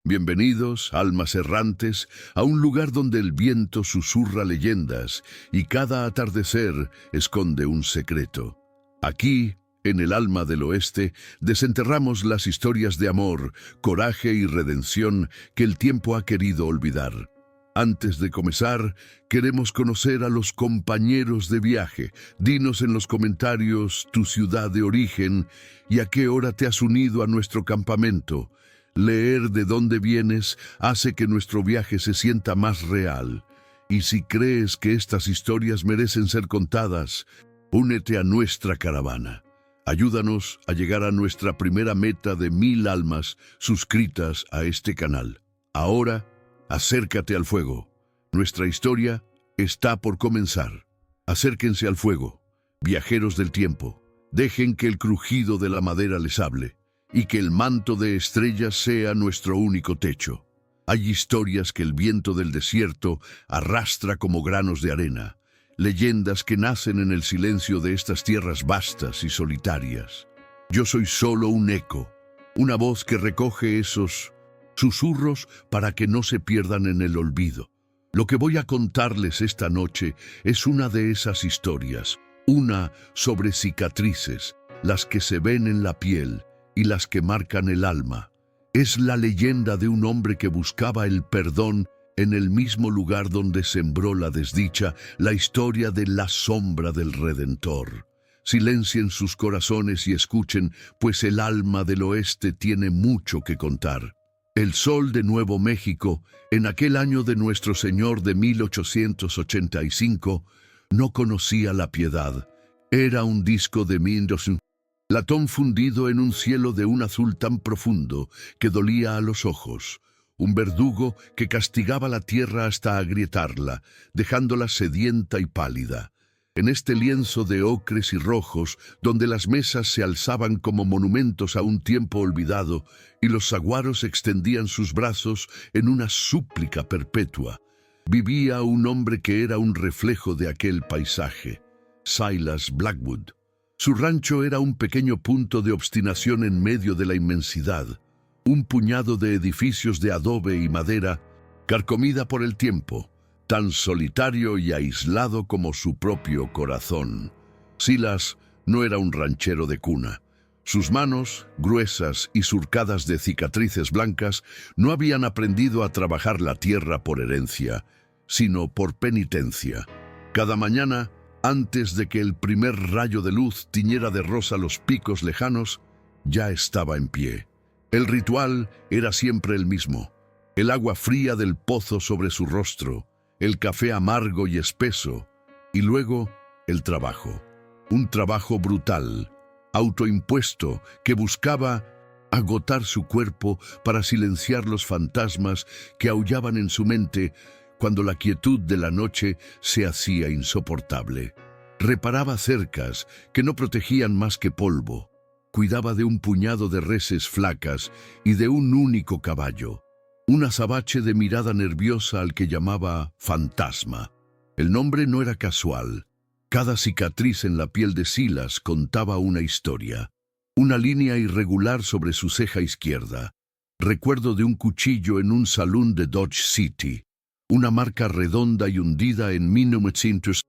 Bienvenidos, almas errantes, a un lugar donde el viento susurra leyendas y cada atardecer esconde un secreto. Aquí, en el alma del oeste, desenterramos las historias de amor, coraje y redención que el tiempo ha querido olvidar. Antes de comenzar, queremos conocer a los compañeros de viaje. Dinos en los comentarios tu ciudad de origen y a qué hora te has unido a nuestro campamento. Leer de dónde vienes hace que nuestro viaje se sienta más real. Y si crees que estas historias merecen ser contadas, únete a nuestra caravana. Ayúdanos a llegar a nuestra primera meta de 1000 almas suscritas a este canal. Ahora, acércate al fuego. Nuestra historia está por comenzar. Acérquense al fuego, viajeros del tiempo. Dejen que el crujido de la madera les hable y que el manto de estrellas sea nuestro único techo. Hay historias que el viento del desierto arrastra como granos de arena, leyendas que nacen en el silencio de estas tierras vastas y solitarias. Yo soy solo un eco, una voz que recoge esos susurros para que no se pierdan en el olvido. Lo que voy a contarles esta noche es una de esas historias, una sobre cicatrices, las que se ven en la piel y las que marcan el alma. Es la leyenda de un hombre que buscaba el perdón en el mismo lugar donde sembró la desdicha, la historia de la sombra del Redentor. Silencien sus corazones y escuchen, pues el alma del oeste tiene mucho que contar. El sol de Nuevo México, en aquel año de nuestro Señor de 1885, no conocía la piedad. Era un disco de Mendelssohn, latón fundido en un cielo de un azul tan profundo que dolía a los ojos, un verdugo que castigaba la tierra hasta agrietarla, dejándola sedienta y pálida. En este lienzo de ocres y rojos, donde las mesas se alzaban como monumentos a un tiempo olvidado y los saguaros extendían sus brazos en una súplica perpetua, vivía un hombre que era un reflejo de aquel paisaje, Silas Blackwood. Su rancho era un pequeño punto de obstinación en medio de la inmensidad, un puñado de edificios de adobe y madera, carcomida por el tiempo, tan solitario y aislado como su propio corazón. Silas no era un ranchero de cuna. Sus manos, gruesas y surcadas de cicatrices blancas, no habían aprendido a trabajar la tierra por herencia, sino por penitencia. Cada mañana, antes de que el primer rayo de luz tiñera de rosa los picos lejanos, ya estaba en pie. El ritual era siempre el mismo: el agua fría del pozo sobre su rostro, el café amargo y espeso, y luego el trabajo. Un trabajo brutal, autoimpuesto, que buscaba agotar su cuerpo para silenciar los fantasmas que aullaban en su mente cuando la quietud de la noche se hacía insoportable. Reparaba cercas que no protegían más que polvo. Cuidaba de un puñado de reses flacas y de un único caballo, un azabache de mirada nerviosa al que llamaba Fantasma. El nombre no era casual. Cada cicatriz en la piel de Silas contaba una historia. Una línea irregular sobre su ceja izquierda, recuerdo de un cuchillo en un salón de Dodge City, una marca redonda y hundida en 1900,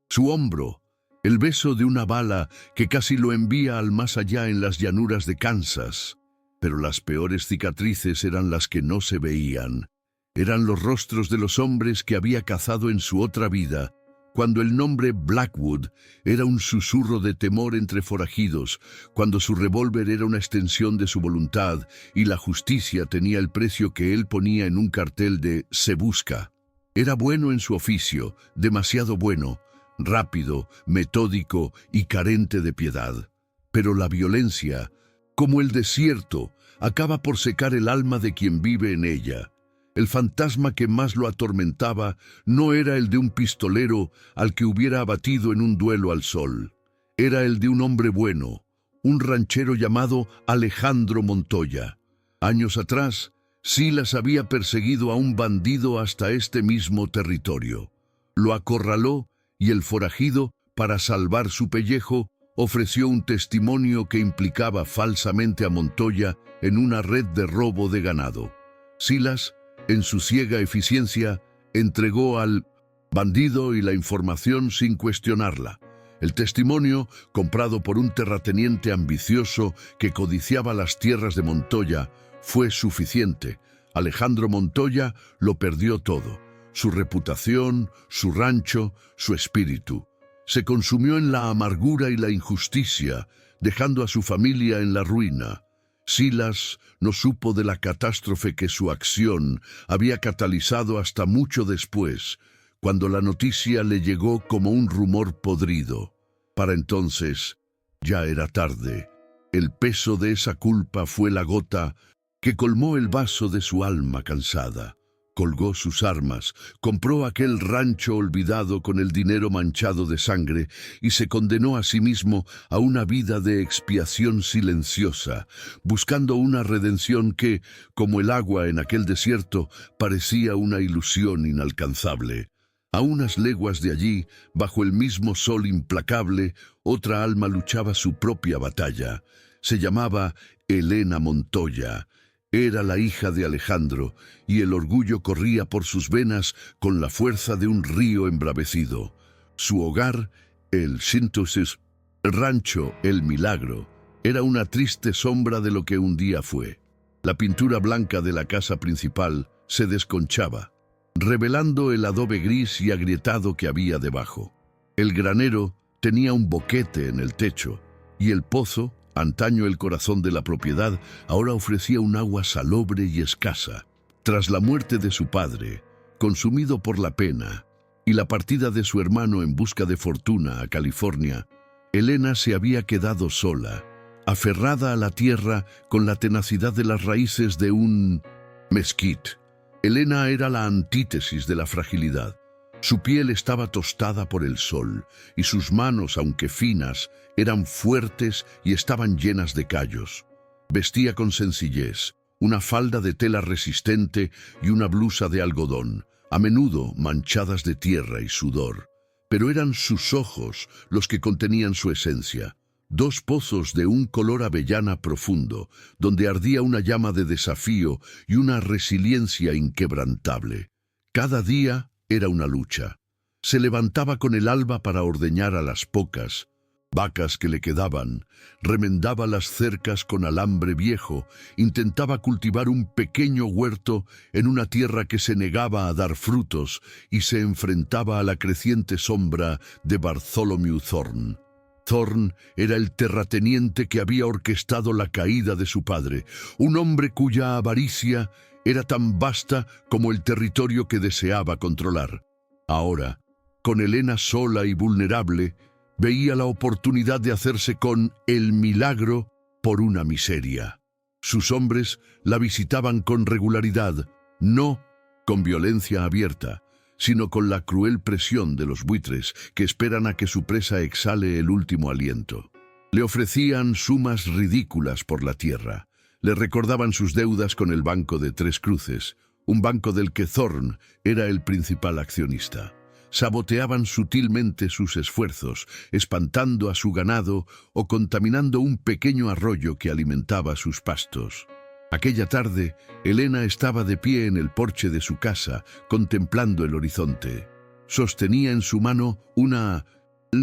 su hombro, el beso de una bala que casi lo envía al más allá en las llanuras de Kansas. Pero las peores cicatrices eran las que no se veían. Eran los rostros de los hombres que había cazado en su otra vida, cuando el nombre Blackwood era un susurro de temor entre forajidos, cuando su revólver era una extensión de su voluntad y la justicia tenía el precio que él ponía en un cartel de «Se busca». Era bueno en su oficio, demasiado bueno, rápido, metódico y carente de piedad. Pero la violencia, como el desierto, acaba por secar el alma de quien vive en ella. El fantasma que más lo atormentaba no era el de un pistolero al que hubiera abatido en un duelo al sol. Era el de un hombre bueno, un ranchero llamado Alejandro Montoya. Años atrás, Silas había perseguido a un bandido hasta este mismo territorio. Lo acorraló y el forajido, para salvar su pellejo, ofreció un testimonio que implicaba falsamente a Montoya en una red de robo de ganado. Silas, en su ciega eficiencia, entregó al bandido y la información sin cuestionarla. El testimonio, comprado por un terrateniente ambicioso que codiciaba las tierras de Montoya, fue suficiente. Alejandro Montoya lo perdió todo: su reputación, su rancho, su espíritu. Se consumió en la amargura y la injusticia, dejando a su familia en la ruina. Silas no supo de la catástrofe que su acción había catalizado hasta mucho después, cuando la noticia le llegó como un rumor podrido. Para entonces, ya era tarde. El peso de esa culpa fue la gota que colmó el vaso de su alma cansada. Colgó sus armas, compró aquel rancho olvidado con el dinero manchado de sangre y se condenó a sí mismo a una vida de expiación silenciosa, buscando una redención que, como el agua en aquel desierto, parecía una ilusión inalcanzable. A unas leguas de allí, bajo el mismo sol implacable, otra alma luchaba su propia batalla. Se llamaba Elena Montoya. Era la hija de Alejandro, y el orgullo corría por sus venas con la fuerza de un río embravecido. Su hogar, el Síntesis, rancho El Milagro, era una triste sombra de lo que un día fue. La pintura blanca de la casa principal se desconchaba, revelando el adobe gris y agrietado que había debajo. El granero tenía un boquete en el techo, y el pozo, antaño el corazón de la propiedad, ahora ofrecía un agua salobre y escasa. Tras la muerte de su padre, consumido por la pena, y la partida de su hermano en busca de fortuna a California, Elena se había quedado sola, aferrada a la tierra con la tenacidad de las raíces de un mezquite. Elena era la antítesis de la fragilidad. Su piel estaba tostada por el sol, y sus manos, aunque finas, eran fuertes y estaban llenas de callos. Vestía con sencillez, una falda de tela resistente y una blusa de algodón, a menudo manchadas de tierra y sudor. Pero eran sus ojos los que contenían su esencia. Dos pozos de un color avellana profundo, donde ardía una llama de desafío y una resiliencia inquebrantable. Cada día era una lucha. Se levantaba con el alba para ordeñar a las pocas vacas que le quedaban, remendaba las cercas con alambre viejo, intentaba cultivar un pequeño huerto en una tierra que se negaba a dar frutos y se enfrentaba a la creciente sombra de Bartholomew Thorne. Thorne era el terrateniente que había orquestado la caída de su padre, un hombre cuya avaricia era tan vasta como el territorio que deseaba controlar. Ahora, con Elena sola y vulnerable, veía la oportunidad de hacerse con el milagro por una miseria. Sus hombres la visitaban con regularidad, no con violencia abierta, sino con la cruel presión de los buitres que esperan a que su presa exhale el último aliento. Le ofrecían sumas ridículas por la tierra. Le recordaban sus deudas con el Banco de Tres Cruces, un banco del que Thorne era el principal accionista. Saboteaban sutilmente sus esfuerzos, espantando a su ganado o contaminando un pequeño arroyo que alimentaba sus pastos. Aquella tarde, Elena estaba de pie en el porche de su casa, contemplando el horizonte. Sostenía en su mano una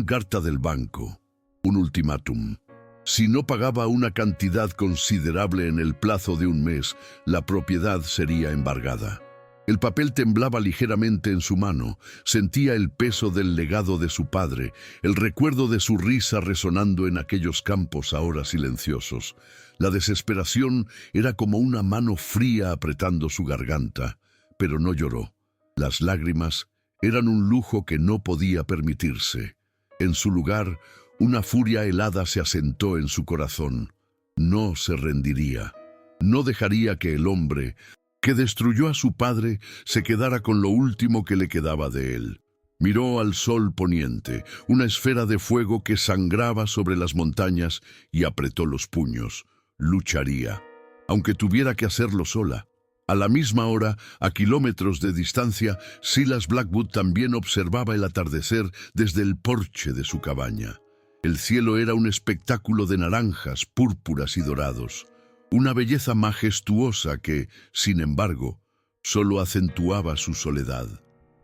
carta del banco, un ultimátum. Si no pagaba una cantidad considerable en el plazo de un mes, la propiedad sería embargada. El papel temblaba ligeramente en su mano, sentía el peso del legado de su padre, el recuerdo de su risa resonando en aquellos campos ahora silenciosos. La desesperación era como una mano fría apretando su garganta, pero no lloró. Las lágrimas eran un lujo que no podía permitirse. En su lugar, una furia helada se asentó en su corazón. No se rendiría. No dejaría que el hombre que destruyó a su padre se quedara con lo último que le quedaba de él. Miró al sol poniente, una esfera de fuego que sangraba sobre las montañas, y apretó los puños. Lucharía, aunque tuviera que hacerlo sola. A la misma hora, a kilómetros de distancia, Silas Blackwood también observaba el atardecer desde el porche de su cabaña. El cielo era un espectáculo de naranjas, púrpuras y dorados. una belleza majestuosa que, sin embargo, solo acentuaba su soledad.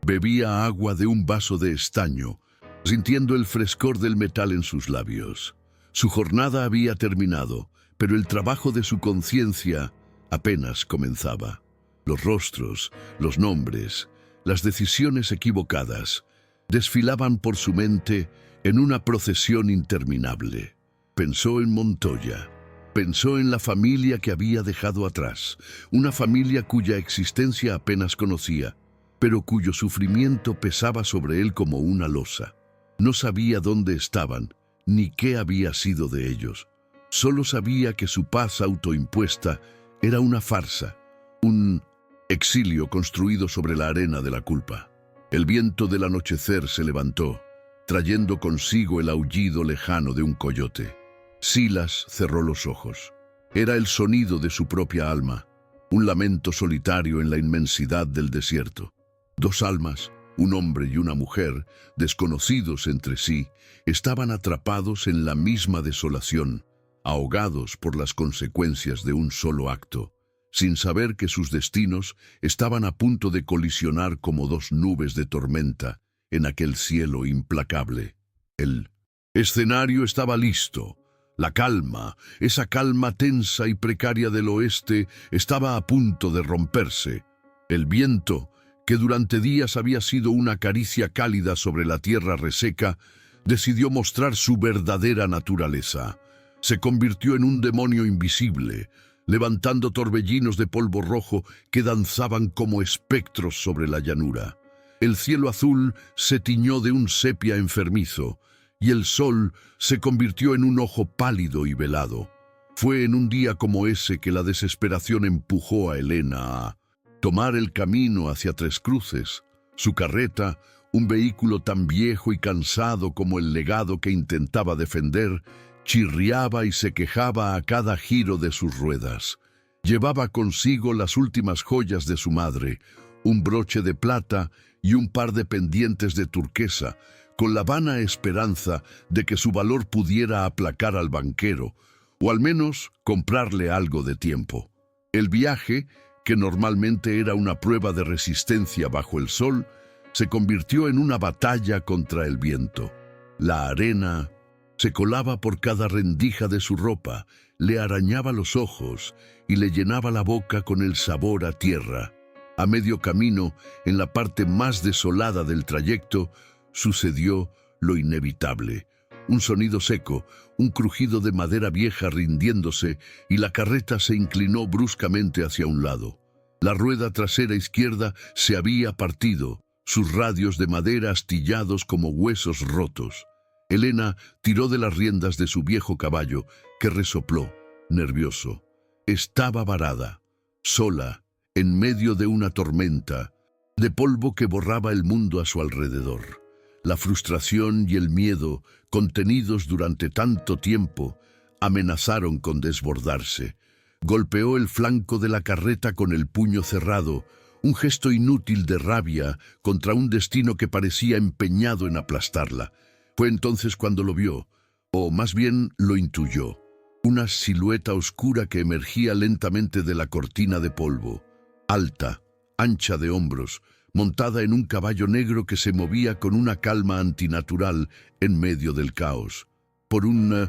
Bebía agua de un vaso de estaño, sintiendo el frescor del metal en sus labios. Su jornada había terminado, pero el trabajo de su conciencia apenas comenzaba. Los rostros, los nombres, las decisiones equivocadas desfilaban por su mente en una procesión interminable. Pensó en Montoya. Pensó en la familia que había dejado atrás, una familia cuya existencia apenas conocía, pero cuyo sufrimiento pesaba sobre él como una losa. No sabía dónde estaban, ni qué había sido de ellos. Solo sabía que su paz autoimpuesta era una farsa, un exilio construido sobre la arena de la culpa. El viento del anochecer se levantó, trayendo consigo el aullido lejano de un coyote. Silas cerró los ojos. Era el sonido de su propia alma, un lamento solitario en la inmensidad del desierto. Dos almas, un hombre y una mujer, desconocidos entre sí, estaban atrapados en la misma desolación, ahogados por las consecuencias de un solo acto, sin saber que sus destinos estaban a punto de colisionar como dos nubes de tormenta en aquel cielo implacable. El escenario estaba listo. La calma, esa calma tensa y precaria del oeste, estaba a punto de romperse. El viento, que durante días había sido una caricia cálida sobre la tierra reseca, decidió mostrar su verdadera naturaleza. Se convirtió en un demonio invisible, levantando torbellinos de polvo rojo que danzaban como espectros sobre la llanura. El cielo azul se tiñó de un sepia enfermizo, y el sol se convirtió en un ojo pálido y velado. Fue en un día como ese que la desesperación empujó a Helena a tomar el camino hacia Tres Cruces. Su carreta, un vehículo tan viejo y cansado como el legado que intentaba defender, chirriaba y se quejaba a cada giro de sus ruedas. Llevaba consigo las últimas joyas de su madre, un broche de plata y un par de pendientes de turquesa, con la vana esperanza de que su valor pudiera aplacar al banquero, o al menos comprarle algo de tiempo. El viaje, que normalmente era una prueba de resistencia bajo el sol, se convirtió en una batalla contra el viento. La arena se colaba por cada rendija de su ropa, le arañaba los ojos y le llenaba la boca con el sabor a tierra. A medio camino, en la parte más desolada del trayecto, sucedió lo inevitable. Un sonido seco, un crujido de madera vieja rindiéndose, y la carreta se inclinó bruscamente hacia un lado. La rueda trasera izquierda se había partido, sus radios de madera astillados como huesos rotos. Helena tiró de las riendas de su viejo caballo, que resopló, nervioso. Estaba varada, sola, en medio de una tormenta, de polvo que borraba el mundo a su alrededor. La frustración y el miedo, contenidos durante tanto tiempo, amenazaron con desbordarse. Golpeó el flanco de la carreta con el puño cerrado, un gesto inútil de rabia contra un destino que parecía empeñado en aplastarla. Fue entonces cuando lo vio, o más bien lo intuyó, una silueta oscura que emergía lentamente de la cortina de polvo, alta, ancha de hombros, montada en un caballo negro que se movía con una calma antinatural en medio del caos. Por un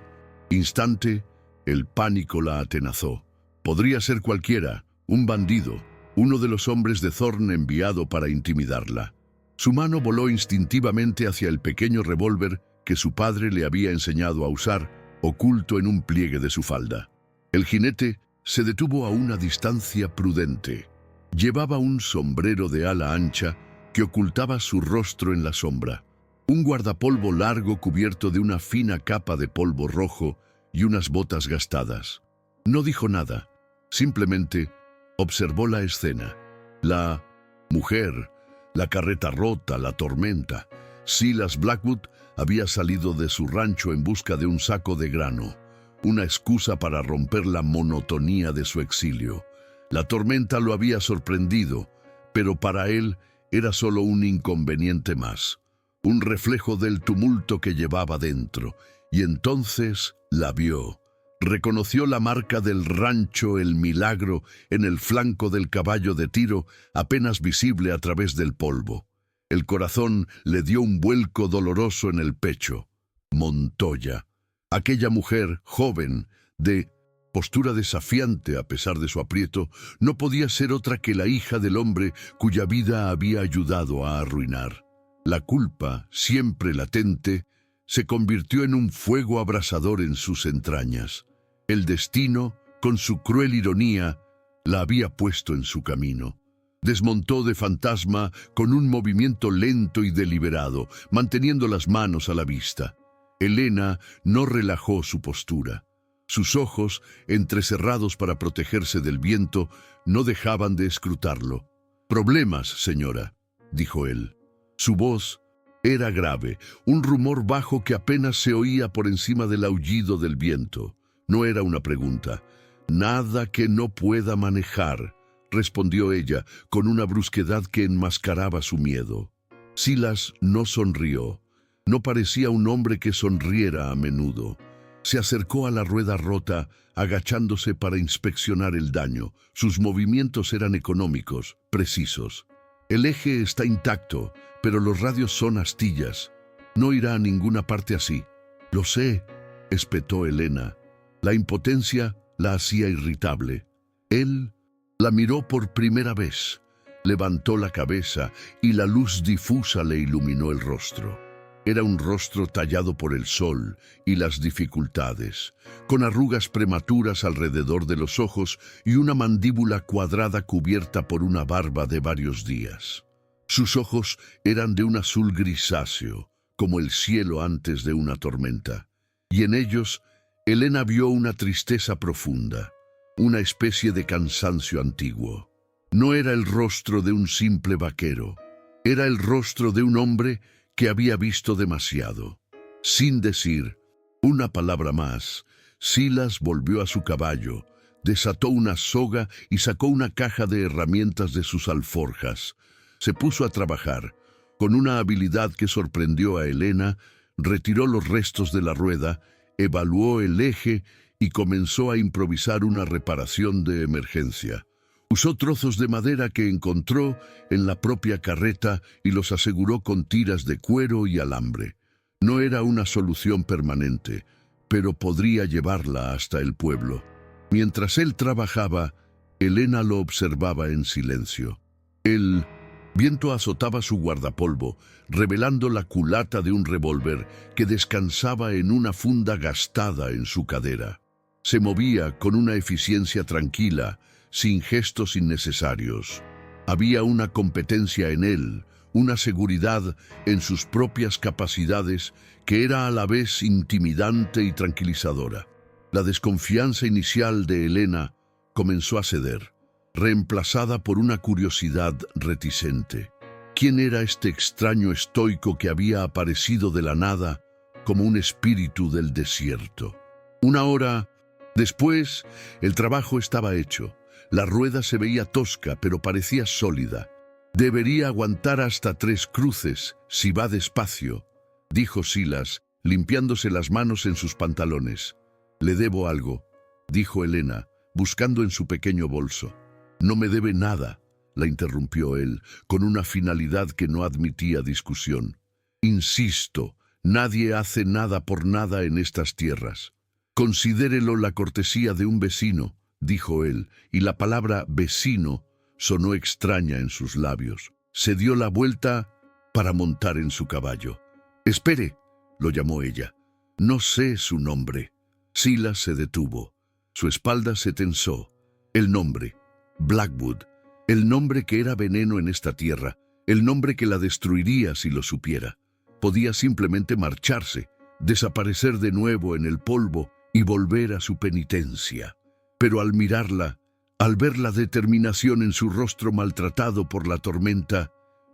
instante, el pánico la atenazó. Podría ser cualquiera, un bandido, uno de los hombres de Thorn enviado para intimidarla. Su mano voló instintivamente hacia el pequeño revólver que su padre le había enseñado a usar, oculto en un pliegue de su falda. El jinete se detuvo a una distancia prudente. Llevaba un sombrero de ala ancha que ocultaba su rostro en la sombra, un guardapolvo largo cubierto de una fina capa de polvo rojo y unas botas gastadas. No dijo nada, simplemente observó la escena. La mujer, la carreta rota, la tormenta. Silas Blackwood había salido de su rancho en busca de un saco de grano, una excusa para romper la monotonía de su exilio. La tormenta lo había sorprendido, pero para él era solo un inconveniente más, un reflejo del tumulto que llevaba dentro, y entonces la vio, Reconoció la marca del rancho El Milagro en el flanco del caballo de tiro, apenas visible a través del polvo. El corazón le dio un vuelco doloroso en el pecho. Montoya. Aquella mujer, joven, de postura desafiante a pesar de su aprieto, no podía ser otra que la hija del hombre cuya vida había ayudado a arruinar. La culpa, siempre latente, se convirtió en un fuego abrasador en sus entrañas. El destino, con su cruel ironía, la había puesto en su camino. Desmontó de fantasma con un movimiento lento y deliberado, manteniendo las manos a la vista. Elena no relajó su postura. Sus ojos, entrecerrados para protegerse del viento, no dejaban de escrutarlo. «Problemas, señora», dijo él. Su voz era grave, un rumor bajo que apenas se oía por encima del aullido del viento. No era una pregunta. «Nada que no pueda manejar», respondió ella, con una brusquedad que enmascaraba su miedo. Silas no sonrió. No parecía un hombre que sonriera a menudo. Se acercó a la rueda rota, agachándose para inspeccionar el daño. Sus movimientos eran económicos, precisos. «El eje está intacto, pero los radios son astillas. No irá a ninguna parte así». «Lo sé», espetó Elena. La impotencia la hacía irritable. Él la miró por primera vez. Levantó la cabeza y la luz difusa le iluminó el rostro. Era un rostro tallado por el sol y las dificultades, con arrugas prematuras alrededor de los ojos y una mandíbula cuadrada cubierta por una barba de varios días. Sus ojos eran de un azul grisáceo, como el cielo antes de una tormenta, y en ellos Elena vio una tristeza profunda, una especie de cansancio antiguo. No era el rostro de un simple vaquero, era el rostro de un hombre que había visto demasiado. Sin decir una palabra más, Silas volvió a su caballo, desató una soga y sacó una caja de herramientas de sus alforjas. Se puso a trabajar. Con una habilidad que sorprendió a Elena, retiró los restos de la rueda, evaluó el eje y comenzó a improvisar una reparación de emergencia. Usó trozos de madera que encontró en la propia carreta y los aseguró con tiras de cuero y alambre. No era una solución permanente, pero podría llevarla hasta el pueblo. Mientras él trabajaba, Elena lo observaba en silencio. El viento azotaba su guardapolvo, revelando la culata de un revólver que descansaba en una funda gastada en su cadera. Se movía con una eficiencia tranquila, sin gestos innecesarios. Había una competencia en él, una seguridad en sus propias capacidades que era a la vez intimidante y tranquilizadora. La desconfianza inicial de Elena comenzó a ceder, reemplazada por una curiosidad reticente. ¿Quién era este extraño estoico que había aparecido de la nada como un espíritu del desierto? Una hora después, el trabajo estaba hecho. La rueda se veía tosca, pero parecía sólida. «Debería aguantar hasta 3 cruces, si va despacio», dijo Silas, limpiándose las manos en sus pantalones. «Le debo algo», dijo Elena, buscando en su pequeño bolso. «No me debe nada», la interrumpió él, con una finalidad que no admitía discusión. «Insisto, nadie hace nada por nada en estas tierras. Considérelo la cortesía de un vecino», dijo él, y la palabra vecino sonó extraña en sus labios. Se dio la vuelta para montar en su caballo. «Espere», lo llamó ella. «No sé su nombre». Silas se detuvo. Su espalda se tensó. El nombre, Blackwood, el nombre que era veneno en esta tierra, el nombre que la destruiría si lo supiera. Podía simplemente marcharse, desaparecer de nuevo en el polvo y volver a su penitencia. Pero al mirarla, al ver la determinación en su rostro maltratado por la tormenta,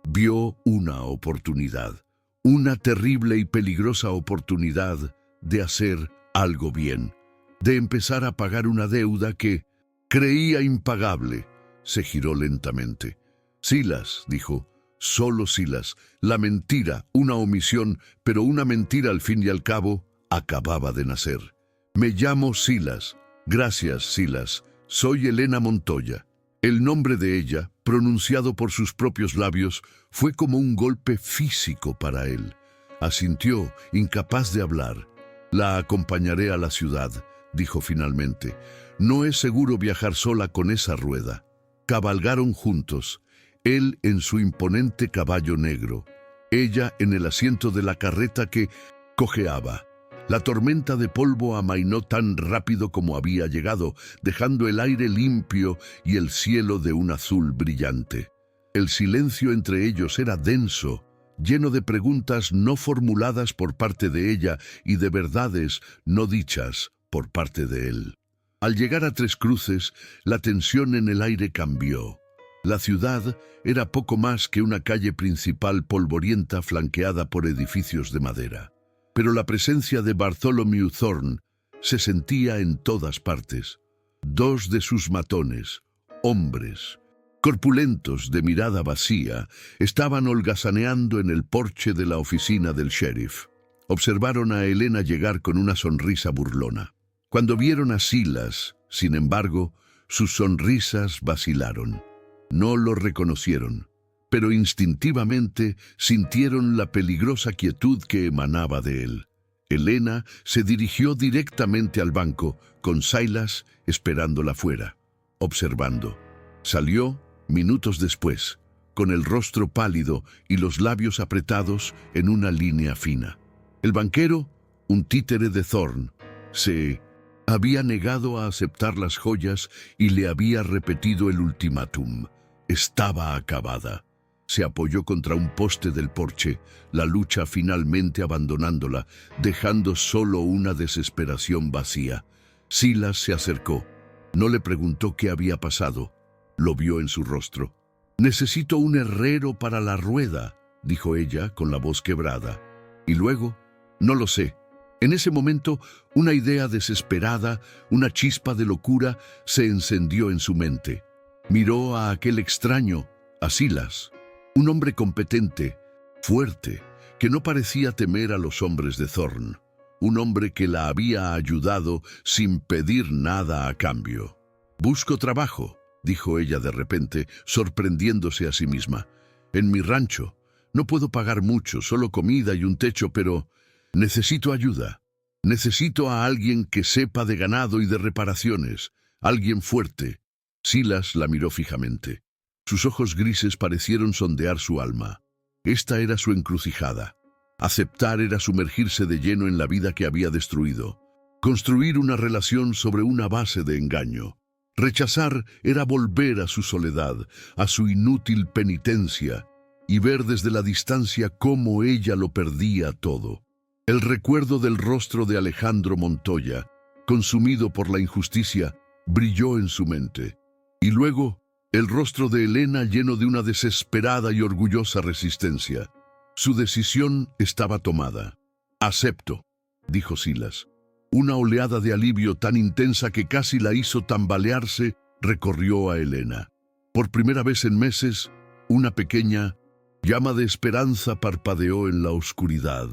vio una oportunidad, una terrible y peligrosa oportunidad de hacer algo bien, de empezar a pagar una deuda que creía impagable. Se giró lentamente. «Silas», dijo, «solo Silas. La mentira, una omisión, pero una mentira al fin y al cabo, acababa de nacer. Me llamo Silas. Gracias, Silas. Soy Elena Montoya. El nombre de ella, pronunciado por sus propios labios, fue como un golpe físico para él. Asintió, incapaz de hablar. La acompañaré a la ciudad, dijo finalmente. No es seguro viajar sola con esa rueda. Cabalgaron juntos, él en su imponente caballo negro, ella en el asiento de la carreta que cojeaba. La tormenta de polvo amainó tan rápido como había llegado, dejando el aire limpio y el cielo de un azul brillante. El silencio entre ellos era denso, lleno de preguntas no formuladas por parte de ella y de verdades no dichas por parte de él. Al llegar a Tres Cruces, la tensión en el aire cambió. La ciudad era poco más que una calle principal polvorienta flanqueada por edificios de madera. Pero la presencia de Bartholomew Thorne se sentía en todas partes. Dos de sus matones, hombres, corpulentos de mirada vacía, estaban holgazaneando en el porche de la oficina del sheriff. Observaron a Elena llegar con una sonrisa burlona. Cuando vieron a Silas, sin embargo, sus sonrisas vacilaron. No lo reconocieron, pero instintivamente sintieron la peligrosa quietud que emanaba de él. Elena se dirigió directamente al banco, con Silas esperándola fuera, observando. Salió minutos después, con el rostro pálido y los labios apretados en una línea fina. El banquero, un títere de Thorne, se había negado a aceptar las joyas y le había repetido el ultimátum. Estaba acabada. Se apoyó contra un poste del porche, la lucha finalmente abandonándola, dejando solo una desesperación vacía. Silas se acercó. No le preguntó qué había pasado. Lo vio en su rostro. «Necesito un herrero para la rueda», dijo ella con la voz quebrada. Y luego, «No lo sé». En ese momento, una idea desesperada, una chispa de locura, se encendió en su mente. Miró a aquel extraño, a Silas, un hombre competente, fuerte, que no parecía temer a los hombres de Thorne, un hombre que la había ayudado sin pedir nada a cambio. «Busco trabajo», dijo ella de repente, sorprendiéndose a sí misma. «En mi rancho. No puedo pagar mucho, solo comida y un techo, pero necesito ayuda. Necesito a alguien que sepa de ganado y de reparaciones, alguien fuerte». Silas la miró fijamente. Sus ojos grises parecieron sondear su alma. Esta era su encrucijada. Aceptar era sumergirse de lleno en la vida que había destruido. Construir una relación sobre una base de engaño. Rechazar era volver a su soledad, a su inútil penitencia, y ver desde la distancia cómo ella lo perdía todo. El recuerdo del rostro de Alejandro Montoya, consumido por la injusticia, brilló en su mente. Y luego, el rostro de Elena lleno de una desesperada y orgullosa resistencia. Su decisión estaba tomada. «Acepto», dijo Silas. Una oleada de alivio tan intensa que casi la hizo tambalearse recorrió a Elena. Por primera vez en meses, una pequeña llama de esperanza parpadeó en la oscuridad.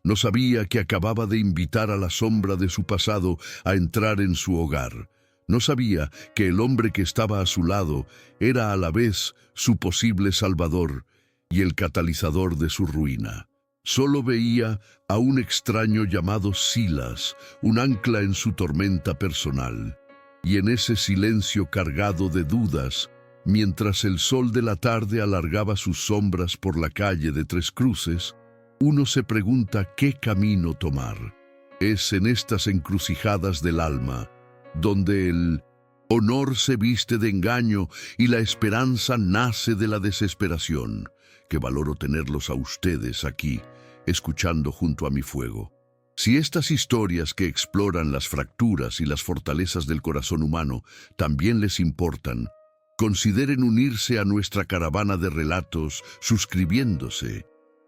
No sabía que acababa de invitar a la sombra de su pasado a entrar en su hogar. No sabía que el hombre que estaba a su lado era a la vez su posible salvador y el catalizador de su ruina. Solo veía a un extraño llamado Silas, un ancla en su tormenta personal. Y en ese silencio cargado de dudas, mientras el sol de la tarde alargaba sus sombras por la calle de Tres Cruces, uno se pregunta qué camino tomar. Es en estas encrucijadas del alma donde el honor se viste de engaño y la esperanza nace de la desesperación, que valoro tenerlos a ustedes aquí, escuchando junto a mi fuego. Si estas historias que exploran las fracturas y las fortalezas del corazón humano también les importan, consideren unirse a nuestra caravana de relatos suscribiéndose.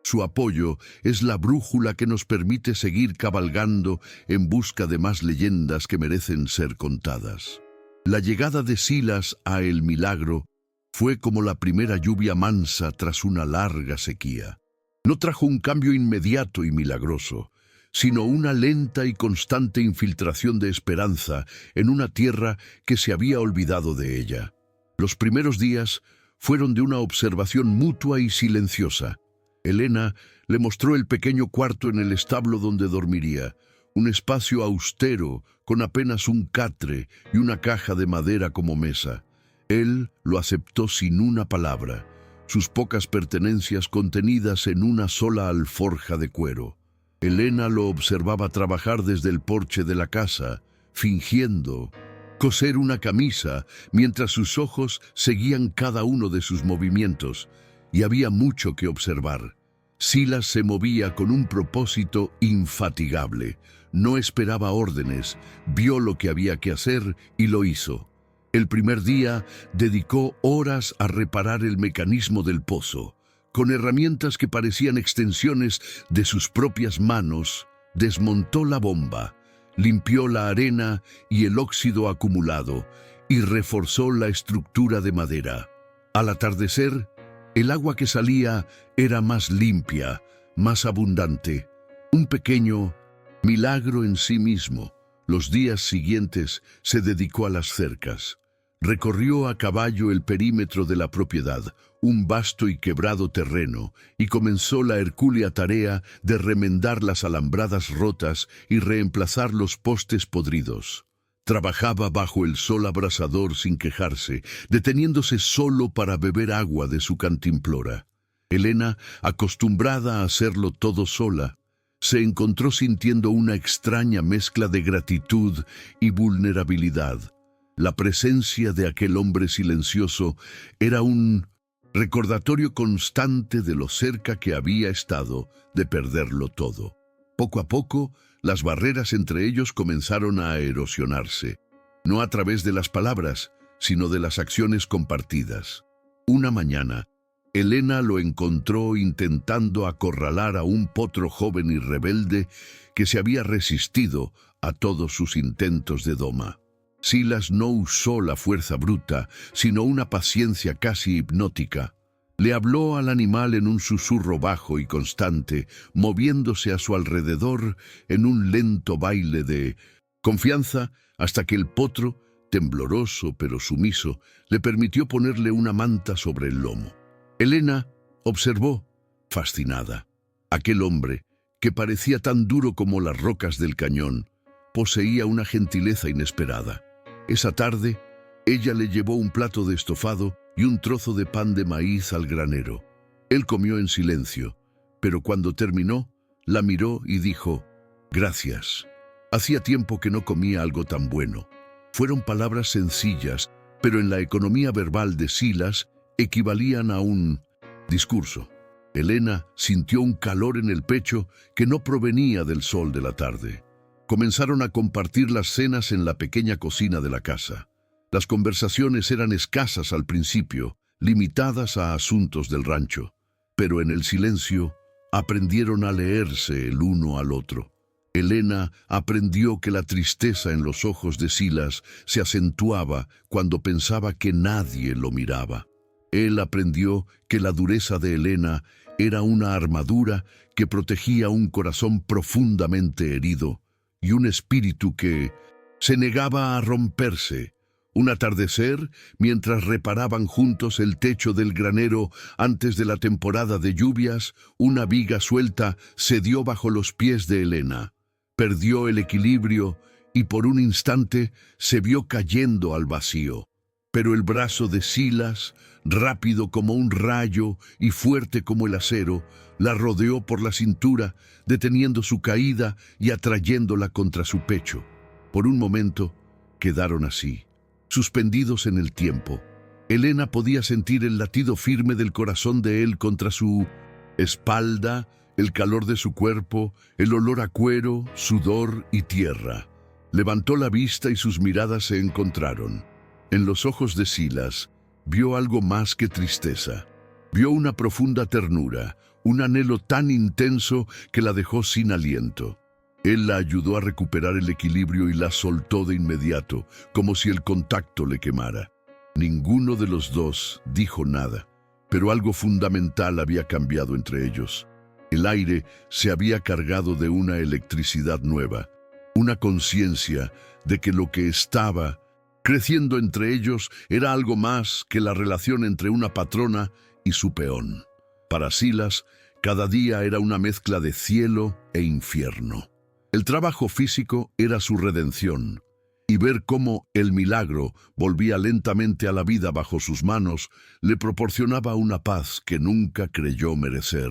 Su apoyo es la brújula que nos permite seguir cabalgando en busca de más leyendas que merecen ser contadas. La llegada de Silas a El Milagro fue como la primera lluvia mansa tras una larga sequía. No trajo un cambio inmediato y milagroso, sino una lenta y constante infiltración de esperanza en una tierra que se había olvidado de ella. Los primeros días fueron de una observación mutua y silenciosa. Elena le mostró el pequeño cuarto en el establo donde dormiría, un espacio austero con apenas un catre y una caja de madera como mesa. Él lo aceptó sin una palabra, sus pocas pertenencias contenidas en una sola alforja de cuero. Elena lo observaba trabajar desde el porche de la casa, fingiendo coser una camisa, mientras sus ojos seguían cada uno de sus movimientos, y había mucho que observar. Silas se movía con un propósito infatigable. No esperaba órdenes, vio lo que había que hacer y lo hizo. El primer día dedicó horas a reparar el mecanismo del pozo. Con herramientas que parecían extensiones de sus propias manos, desmontó la bomba, limpió la arena y el óxido acumulado y reforzó la estructura de madera. Al atardecer, el agua que salía era más limpia, más abundante, un pequeño milagro en sí mismo. Los días siguientes se dedicó a las cercas. Recorrió a caballo el perímetro de la propiedad, un vasto y quebrado terreno, y comenzó la hercúlea tarea de remendar las alambradas rotas y reemplazar los postes podridos. Trabajaba bajo el sol abrasador sin quejarse, deteniéndose solo para beber agua de su cantimplora. Elena, acostumbrada a hacerlo todo sola, se encontró sintiendo una extraña mezcla de gratitud y vulnerabilidad. La presencia de aquel hombre silencioso era un recordatorio constante de lo cerca que había estado de perderlo todo. Poco a poco, las barreras entre ellos comenzaron a erosionarse, no a través de las palabras, sino de las acciones compartidas. Una mañana, Elena lo encontró intentando acorralar a un potro joven y rebelde que se había resistido a todos sus intentos de doma. Silas no usó la fuerza bruta, sino una paciencia casi hipnótica. Le habló al animal en un susurro bajo y constante, moviéndose a su alrededor en un lento baile de confianza, hasta que el potro, tembloroso pero sumiso, le permitió ponerle una manta sobre el lomo. Elena observó, fascinada. Aquel hombre, que parecía tan duro como las rocas del cañón, poseía una gentileza inesperada. Esa tarde, ella le llevó un plato de estofado y un trozo de pan de maíz al granero. Él comió en silencio, pero cuando terminó, la miró y dijo, «Gracias. Hacía tiempo que no comía algo tan bueno». Fueron palabras sencillas, pero en la economía verbal de Silas equivalían a un discurso. Elena sintió un calor en el pecho que no provenía del sol de la tarde. Comenzaron a compartir las cenas en la pequeña cocina de la casa. Las conversaciones eran escasas al principio, limitadas a asuntos del rancho, pero en el silencio aprendieron a leerse el uno al otro. Elena aprendió que la tristeza en los ojos de Silas se acentuaba cuando pensaba que nadie lo miraba. Él aprendió que la dureza de Elena era una armadura que protegía un corazón profundamente herido y un espíritu que se negaba a romperse. Un atardecer, mientras reparaban juntos el techo del granero antes de la temporada de lluvias, una viga suelta cedió bajo los pies de Elena. Perdió el equilibrio y por un instante se vio cayendo al vacío. Pero el brazo de Silas, rápido como un rayo y fuerte como el acero, la rodeó por la cintura, deteniendo su caída y atrayéndola contra su pecho. Por un momento, quedaron así, suspendidos en el tiempo. Elena podía sentir el latido firme del corazón de él contra su espalda, el calor de su cuerpo, el olor a cuero, sudor y tierra. Levantó la vista y sus miradas se encontraron. En los ojos de Silas vio algo más que tristeza. Vio una profunda ternura, un anhelo tan intenso que la dejó sin aliento. Él la ayudó a recuperar el equilibrio y la soltó de inmediato, como si el contacto le quemara. Ninguno de los dos dijo nada, pero algo fundamental había cambiado entre ellos. El aire se había cargado de una electricidad nueva, una conciencia de que lo que estaba creciendo entre ellos era algo más que la relación entre una patrona y su peón. Para Silas, cada día era una mezcla de cielo e infierno. El trabajo físico era su redención, y ver cómo el milagro volvía lentamente a la vida bajo sus manos le proporcionaba una paz que nunca creyó merecer.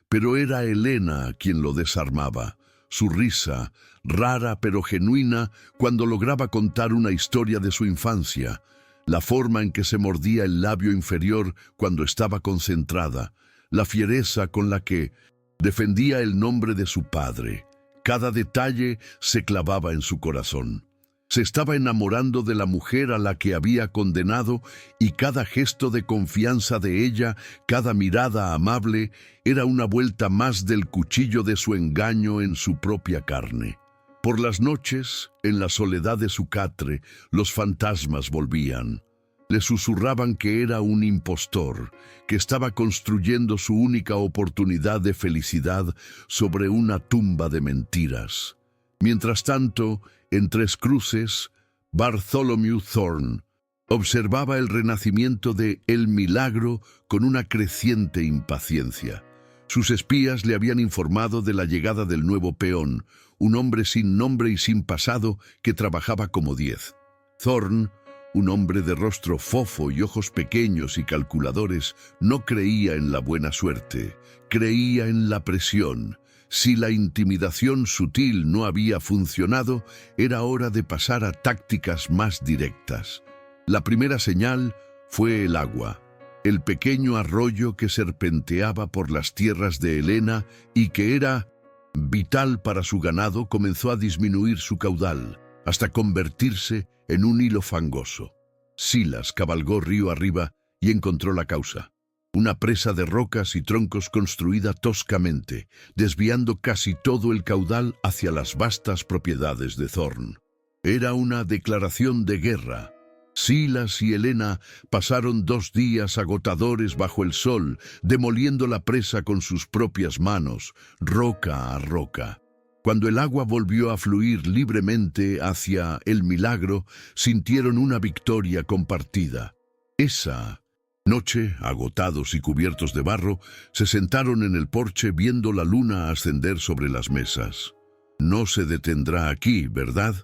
Pero era Elena quien lo desarmaba. Su risa, rara pero genuina, cuando lograba contar una historia de su infancia, la forma en que se mordía el labio inferior cuando estaba concentrada, la fiereza con la que defendía el nombre de su padre. Cada detalle se clavaba en su corazón. Se estaba enamorando de la mujer a la que había condenado y cada gesto de confianza de ella, cada mirada amable, era una vuelta más del cuchillo de su engaño en su propia carne. Por las noches, en la soledad de su catre, los fantasmas volvían. Le susurraban que era un impostor, que estaba construyendo su única oportunidad de felicidad sobre una tumba de mentiras. Mientras tanto, en Tres Cruces, Bartholomew Thorne observaba el renacimiento de El Milagro con una creciente impaciencia. Sus espías le habían informado de la llegada del nuevo peón, un hombre sin nombre y sin pasado que trabajaba como 10. Thorne, un hombre de rostro fofo y ojos pequeños y calculadores, no creía en la buena suerte, creía en la presión. Si la intimidación sutil no había funcionado, era hora de pasar a tácticas más directas. La primera señal fue el agua, el pequeño arroyo que serpenteaba por las tierras de Helena y que era vital para su ganado. Comenzó a disminuir su caudal, hasta convertirse en un hilo fangoso. Silas cabalgó río arriba y encontró la causa. Una presa de rocas y troncos construida toscamente, desviando casi todo el caudal hacia las vastas propiedades de Thorne. Era una declaración de guerra. Silas y Helena pasaron 2 días agotadores bajo el sol, demoliendo la presa con sus propias manos, roca a roca. Cuando el agua volvió a fluir libremente hacia El Milagro, sintieron una victoria compartida. Esa noche, agotados y cubiertos de barro, se sentaron en el porche viendo la luna ascender sobre las mesas. «No se detendrá aquí, ¿verdad?»,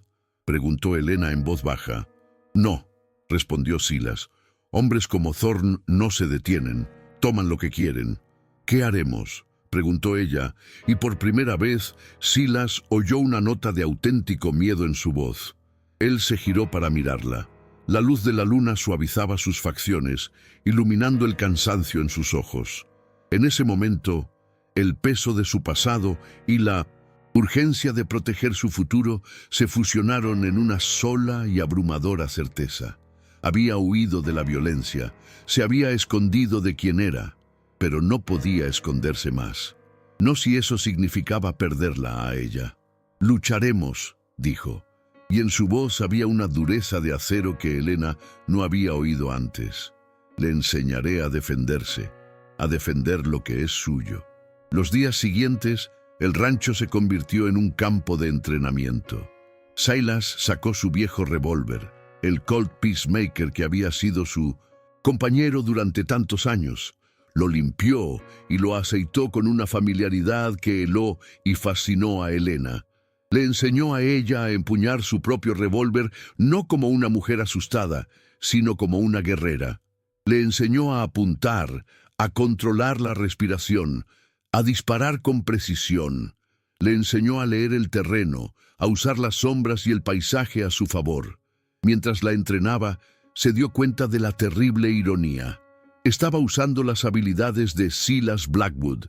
preguntó Helena en voz baja. «No», respondió Silas. «Hombres como Thorne no se detienen, toman lo que quieren». «¿Qué haremos?», preguntó ella, y por primera vez Silas oyó una nota de auténtico miedo en su voz. Él se giró para mirarla. La luz de la luna suavizaba sus facciones, iluminando el cansancio en sus ojos. En ese momento, el peso de su pasado y la urgencia de proteger su futuro se fusionaron en una sola y abrumadora certeza. Había huido de la violencia, se había escondido de quien era, pero no podía esconderse más. No si eso significaba perderla a ella. «Lucharemos», dijo, y en su voz había una dureza de acero que Helena no había oído antes. «Le enseñaré a defenderse, a defender lo que es suyo». Los días siguientes, el rancho se convirtió en un campo de entrenamiento. Silas sacó su viejo revólver, el Colt Peacemaker que había sido su compañero durante tantos años. Lo limpió y lo aceitó con una familiaridad que heló y fascinó a Helena. Le enseñó a ella a empuñar su propio revólver no como una mujer asustada, sino como una guerrera. Le enseñó a apuntar, a controlar la respiración, a disparar con precisión. Le enseñó a leer el terreno, a usar las sombras y el paisaje a su favor. Mientras la entrenaba, se dio cuenta de la terrible ironía. Estaba usando las habilidades de Silas Blackwood,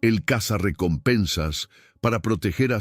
el cazarrecompensas, para proteger a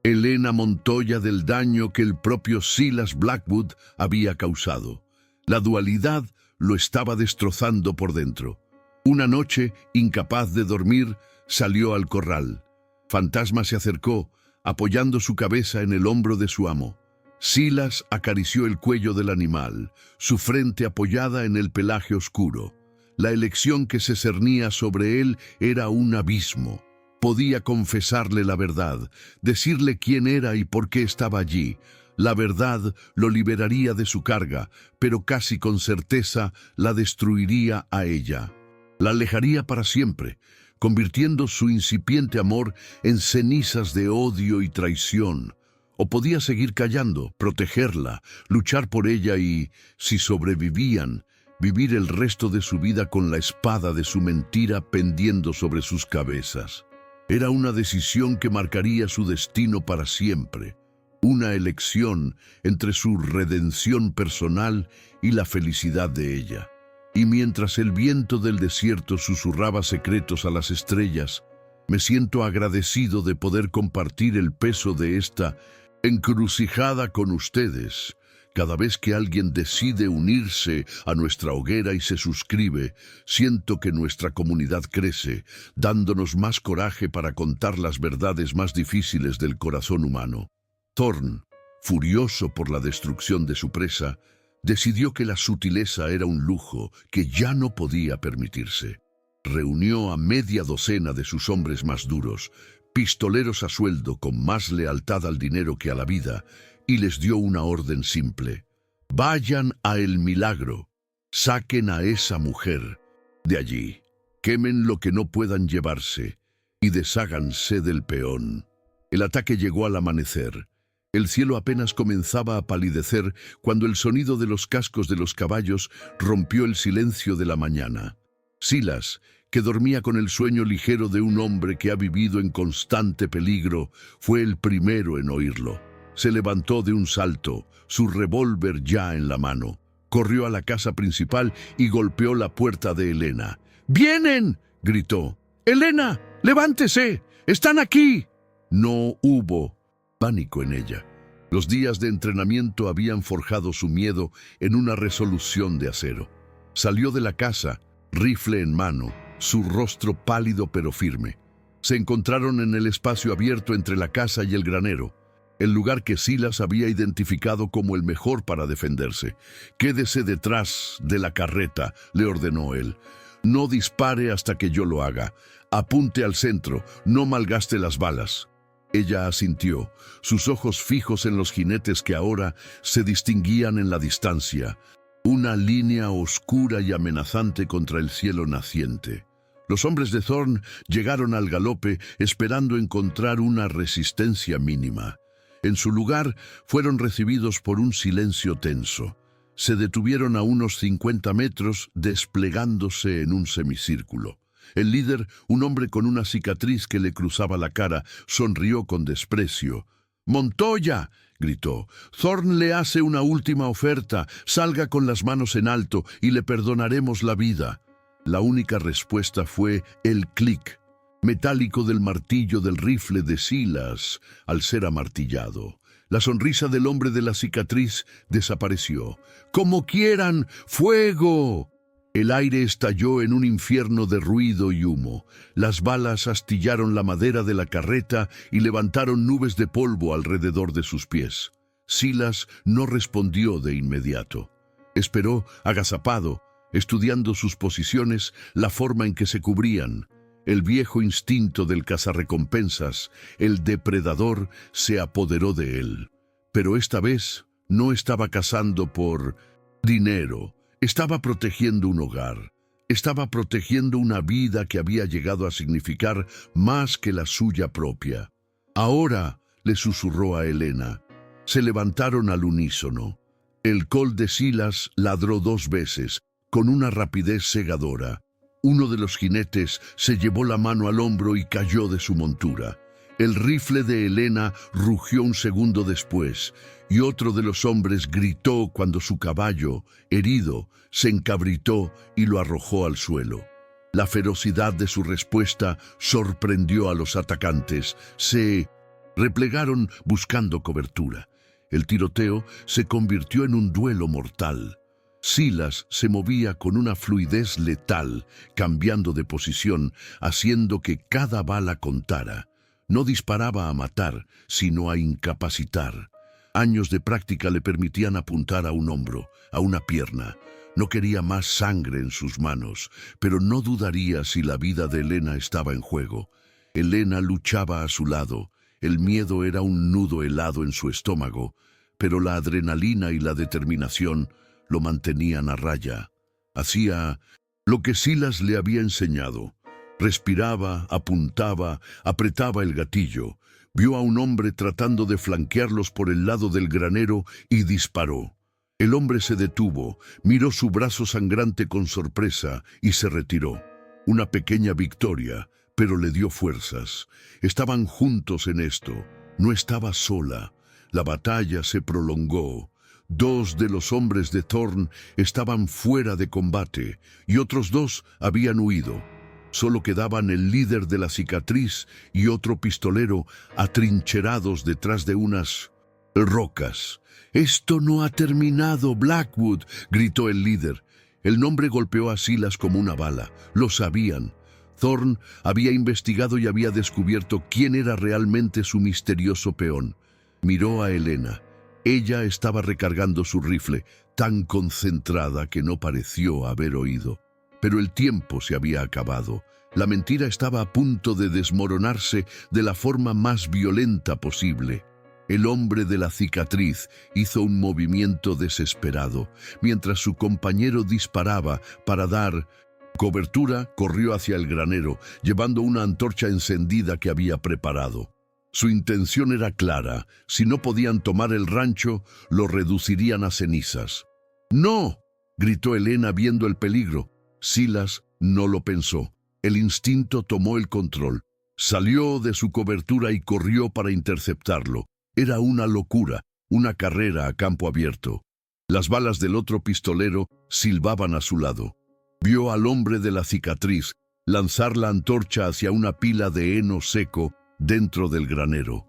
Helena Montoya del daño que el propio Silas Blackwood había causado. La dualidad lo estaba destrozando por dentro. Una noche, incapaz de dormir, salió al corral. Fantasma se acercó, apoyando su cabeza en el hombro de su amo. Silas acarició el cuello del animal, su frente apoyada en el pelaje oscuro. La elección que se cernía sobre él era un abismo. Podía confesarle la verdad, decirle quién era y por qué estaba allí. La verdad lo liberaría de su carga, pero casi con certeza la destruiría a ella. La alejaría para siempre, convirtiendo su incipiente amor en cenizas de odio y traición. O podía seguir callando, protegerla, luchar por ella y, si sobrevivían, vivir el resto de su vida con la espada de su mentira pendiendo sobre sus cabezas. Era una decisión que marcaría su destino para siempre, una elección entre su redención personal y la felicidad de ella. Y mientras el viento del desierto susurraba secretos a las estrellas, me siento agradecido de poder compartir el peso de esta encrucijada con ustedes. Cada vez que alguien decide unirse a nuestra hoguera y se suscribe, siento que nuestra comunidad crece, dándonos más coraje para contar las verdades más difíciles del corazón humano. Thorn, furioso por la destrucción de su presa, decidió que la sutileza era un lujo que ya no podía permitirse. Reunió a media docena de sus hombres más duros, pistoleros a sueldo con más lealtad al dinero que a la vida, y les dio una orden simple: vayan a El Milagro, saquen a esa mujer de allí, quemen lo que no puedan llevarse y desháganse del peón. El ataque llegó al amanecer. El cielo apenas comenzaba a palidecer cuando el sonido de los cascos de los caballos rompió el silencio de la mañana. Silas, que dormía con el sueño ligero de un hombre que ha vivido en constante peligro, fue el primero en oírlo. Se levantó de un salto, su revólver ya en la mano. Corrió a la casa principal y golpeó la puerta de Helena. ¡Vienen!, gritó. ¡Helena, levántese! ¡Están aquí! No hubo pánico en ella. Los días de entrenamiento habían forjado su miedo en una resolución de acero. Salió de la casa, rifle en mano, su rostro pálido pero firme. Se encontraron en el espacio abierto entre la casa y el granero, el lugar que Silas había identificado como el mejor para defenderse. «Quédese detrás de la carreta», le ordenó él. «No dispare hasta que yo lo haga. Apunte al centro, no malgaste las balas». Ella asintió, sus ojos fijos en los jinetes que ahora se distinguían en la distancia, una línea oscura y amenazante contra el cielo naciente. Los hombres de Thorn llegaron al galope esperando encontrar una resistencia mínima. En su lugar fueron recibidos por un silencio tenso. Se detuvieron a unos 50 metros, desplegándose en un semicírculo. El líder, un hombre con una cicatriz que le cruzaba la cara, sonrió con desprecio. «Montoya», gritó, «Thorn le hace una última oferta. Salga con las manos en alto y le perdonaremos la vida». La única respuesta fue el clic metálico del martillo del rifle de Silas al ser amartillado. La sonrisa del hombre de la cicatriz desapareció. «¡Como quieran! ¡Fuego!». El aire estalló en un infierno de ruido y humo. Las balas astillaron la madera de la carreta y levantaron nubes de polvo alrededor de sus pies. Silas no respondió de inmediato. Esperó, agazapado, estudiando sus posiciones, la forma en que se cubrían. El viejo instinto del cazarrecompensas, el depredador, se apoderó de él. Pero esta vez no estaba cazando por dinero. Estaba protegiendo un hogar, estaba protegiendo una vida que había llegado a significar más que la suya propia. «Ahora», le susurró a Helena. Se levantaron al unísono. El col de Silas ladró 2 veces, con una rapidez cegadora. Uno de los jinetes se llevó la mano al hombro y cayó de su montura. El rifle de Helena rugió un segundo después, y otro de los hombres gritó cuando su caballo, herido, se encabritó y lo arrojó al suelo. La ferocidad de su respuesta sorprendió a los atacantes. Se replegaron buscando cobertura. El tiroteo se convirtió en un duelo mortal. Silas se movía con una fluidez letal, cambiando de posición, haciendo que cada bala contara. No disparaba a matar, sino a incapacitar. Años de práctica le permitían apuntar a un hombro, a una pierna. No quería más sangre en sus manos, pero no dudaría si la vida de Helena estaba en juego. Helena luchaba a su lado. El miedo era un nudo helado en su estómago, pero la adrenalina y la determinación lo mantenían a raya. Hacía lo que Silas le había enseñado. Respiraba, apuntaba, apretaba el gatillo. Vio a un hombre tratando de flanquearlos por el lado del granero y disparó. El hombre se detuvo, miró su brazo sangrante con sorpresa y se retiró. Una pequeña victoria, pero le dio fuerzas. Estaban juntos en esto. No estaba sola. La batalla se prolongó. 2 de los hombres de Thorn estaban fuera de combate y otros 2 habían huido. Solo quedaban el líder de la cicatriz y otro pistolero atrincherados detrás de unas rocas. «¡Esto no ha terminado, Blackwood!», gritó el líder. El nombre golpeó a Silas como una bala. Lo sabían. Thorn había investigado y había descubierto quién era realmente su misterioso peón. Miró a Helena. Ella estaba recargando su rifle, tan concentrada que no pareció haber oído. Pero el tiempo se había acabado. La mentira estaba a punto de desmoronarse de la forma más violenta posible. El hombre de la cicatriz hizo un movimiento desesperado. Mientras su compañero disparaba para dar cobertura, corrió hacia el granero, llevando una antorcha encendida que había preparado. Su intención era clara. Si no podían tomar el rancho, lo reducirían a cenizas. «¡No!», gritó Helena viendo el peligro. Silas no lo pensó. El instinto tomó el control. Salió de su cobertura y corrió para interceptarlo. Era una locura, una carrera a campo abierto. Las balas del otro pistolero silbaban a su lado. Vio al hombre de la cicatriz lanzar la antorcha hacia una pila de heno seco dentro del granero.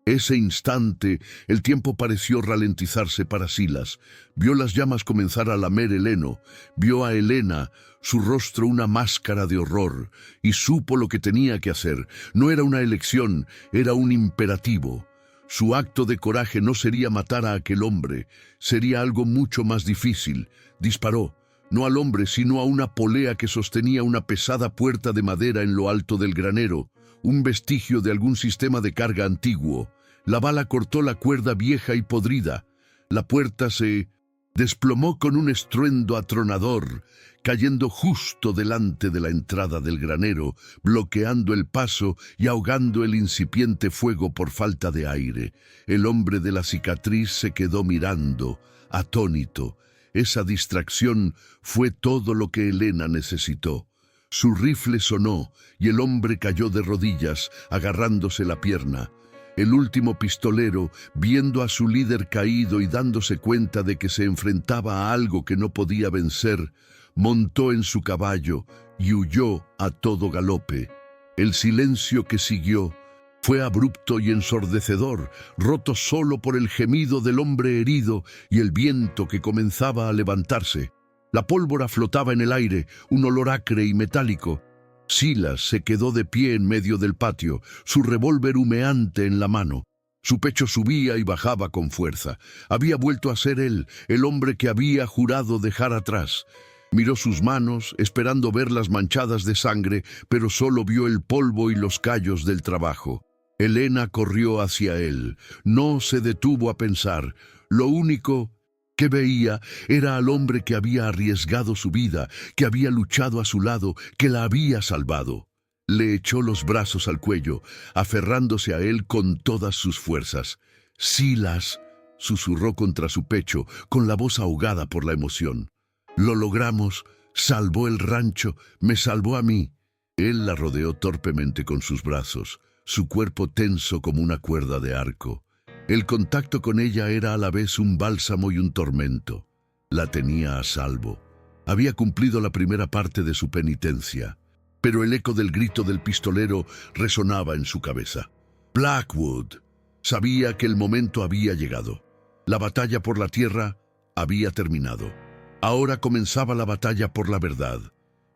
Ese instante, el tiempo pareció ralentizarse para Silas. Vio las llamas comenzar a lamer el heno. Vio a Helena, su rostro una máscara de horror, y supo lo que tenía que hacer. No era una elección, era un imperativo. Su acto de coraje no sería matar a aquel hombre, sería algo mucho más difícil. Disparó, no al hombre, sino a una polea que sostenía una pesada puerta de madera en lo alto del granero, un vestigio de algún sistema de carga antiguo. La bala cortó la cuerda vieja y podrida. La puerta se desplomó con un estruendo atronador, cayendo justo delante de la entrada del granero, bloqueando el paso y ahogando el incipiente fuego por falta de aire. El hombre de la cicatriz se quedó mirando, atónito. Esa distracción fue todo lo que Helena necesitó. Su rifle sonó y el hombre cayó de rodillas, agarrándose la pierna. El último pistolero, viendo a su líder caído y dándose cuenta de que se enfrentaba a algo que no podía vencer, montó en su caballo y huyó a todo galope. El silencio que siguió fue abrupto y ensordecedor, roto solo por el gemido del hombre herido y el viento que comenzaba a levantarse. La pólvora flotaba en el aire, un olor acre y metálico. Silas se quedó de pie en medio del patio, su revólver humeante en la mano. Su pecho subía y bajaba con fuerza. Había vuelto a ser él, el hombre que había jurado dejar atrás. Miró sus manos, esperando verlas manchadas de sangre, pero solo vio el polvo y los callos del trabajo. Helena corrió hacia él. No se detuvo a pensar. Lo único que veía era al hombre que había arriesgado su vida, que había luchado a su lado, que la había salvado. Le echó los brazos al cuello, aferrándose a él con todas sus fuerzas. «Silas», susurró contra su pecho, con la voz ahogada por la emoción. «Lo logramos, salvó el rancho, me salvó a mí». Él la rodeó torpemente con sus brazos, su cuerpo tenso como una cuerda de arco. El contacto con ella era a la vez un bálsamo y un tormento. La tenía a salvo. Había cumplido la primera parte de su penitencia, pero el eco del grito del pistolero resonaba en su cabeza. Blackwood sabía que el momento había llegado. La batalla por la tierra había terminado. Ahora comenzaba la batalla por la verdad.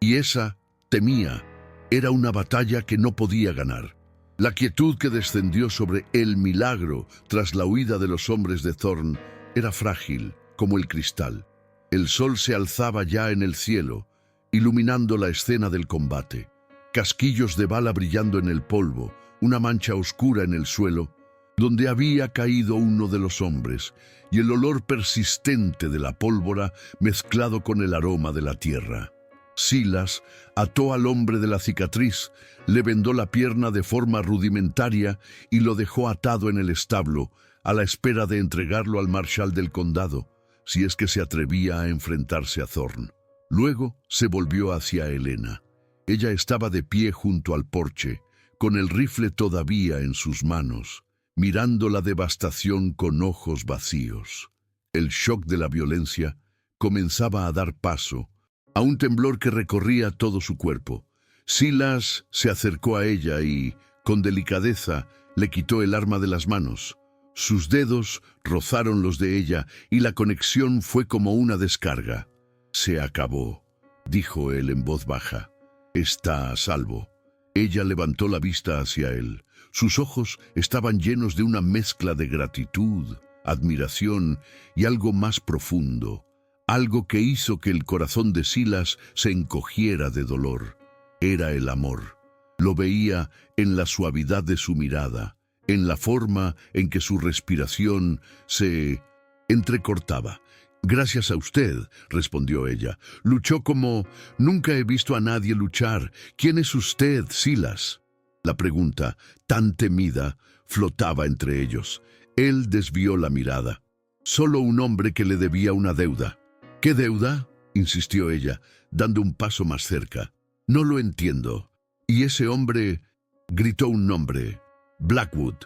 Y esa, temía, era una batalla que no podía ganar. La quietud que descendió sobre el milagro tras la huida de los hombres de Thorn era frágil como el cristal. El sol se alzaba ya en el cielo, iluminando la escena del combate. Casquillos de bala brillando en el polvo, una mancha oscura en el suelo, donde había caído uno de los hombres, y el olor persistente de la pólvora mezclado con el aroma de la tierra. Silas ató al hombre de la cicatriz, le vendó la pierna de forma rudimentaria y lo dejó atado en el establo, a la espera de entregarlo al marshal del condado, si es que se atrevía a enfrentarse a Thorn. Luego se volvió hacia Helena. Ella estaba de pie junto al porche, con el rifle todavía en sus manos, mirando la devastación con ojos vacíos. El shock de la violencia comenzaba a dar paso a un temblor que recorría todo su cuerpo. Silas se acercó a ella y, con delicadeza, le quitó el arma de las manos. Sus dedos rozaron los de ella y la conexión fue como una descarga. «Se acabó», dijo él en voz baja. «Está a salvo». Ella levantó la vista hacia él. Sus ojos estaban llenos de una mezcla de gratitud, admiración y algo más profundo. Algo que hizo que el corazón de Silas se encogiera de dolor. Era el amor. Lo veía en la suavidad de su mirada, en la forma en que su respiración se entrecortaba. «Gracias a usted», respondió ella. «Luchó como nunca he visto a nadie luchar. ¿Quién es usted, Silas?» La pregunta, tan temida, flotaba entre ellos. Él desvió la mirada. «Solo un hombre que le debía una deuda». «¿Qué deuda?», insistió ella, dando un paso más cerca. «No lo entiendo». «Y ese hombre», gritó un nombre, «Blackwood».